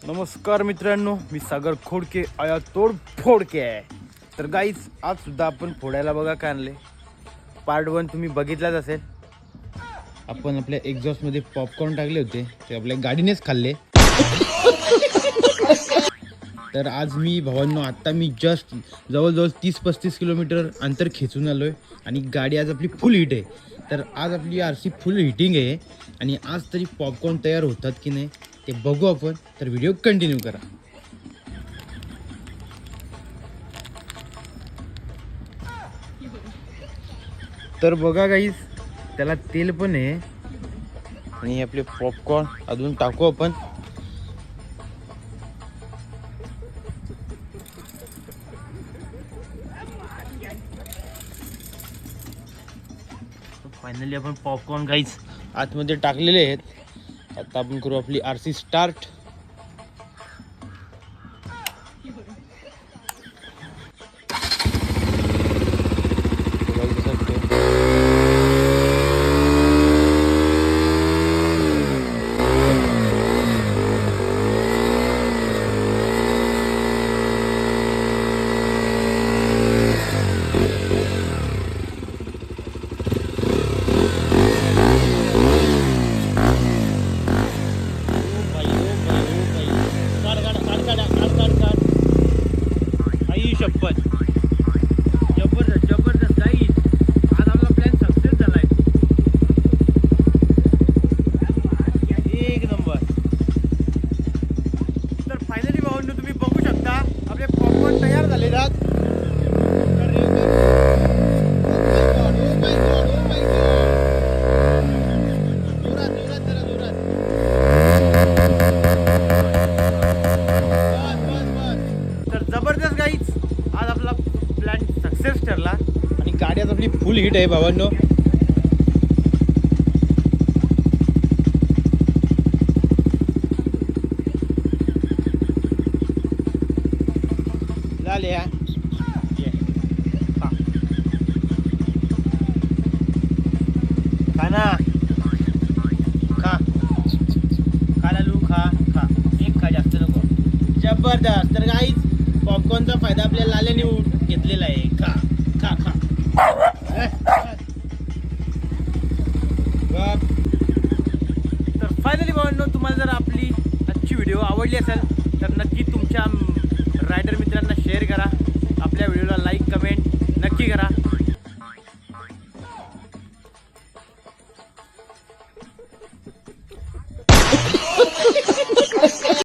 नमस्कार मित्रांनो, मी सागर खोडके आया तोड फोडके आहे. तर गाईज आज सुद्धा आपण फोडायला बघा काय आणले. पार्ट 1 तुम्ही बघितलाच असेल. आपण आपल्या एक्झॉस्टमध्ये पॉपकॉर्न टाकले होते, ते आपल्या गाडीनेच खाल्ले. तर आज मी भावांनो आत्ता मी जस्ट जवळजवळ 30-35 किलोमीटर अंतर खेचून आलो आहे आणि गाडी आज आपली फुल हिट आहे. तर आज आपली आरसी फुल हिटिंग आहे आणि आज तरी पॉपकॉर्न तयार होतात की नाही ते बघू आपण. तर व्हिडिओ कंटिन्यू करा. तर बघा गाईस, त्याला तेल पण आहे आणि आपले पॉपकॉर्न अजून टाकू आपण. फायनली आपण पॉपकॉर्न गाईस आतमध्ये टाकलेले आहेत. आता आपण करू आपली आरसी स्टार्ट. शपथ जबरदस्त जबरदस्त गाईस, आज आपला प्लॅन सक्सेस झालाय. एक नंबर. तर फायनली भावांनो तुम्ही बघू शकता आपले पॉपकॉर्न तयार झाले आहेत. तर जबरदस्त गाईच, आज आपला प्लॅन सक्सेस ठरला आणि गाडी आज आपली फुल हिट आहे भावांनो. झाले हा. खा ना, खा खा लालू, खा खा, एक खा, जास्त नको. जबरदस्त. तर गाईच पॉपकॉर्नचा फायदा आपल्या लाल्याने घेतलेला आहे. खा खा खा. तर फायनली भावांनो, तुम्हाला जर आपली आजची व्हिडिओ आवडली असेल तर नक्की तुमच्या रायडर मित्रांना शेअर करा. आपल्या व्हिडिओला लाईक कमेंट नक्की करा.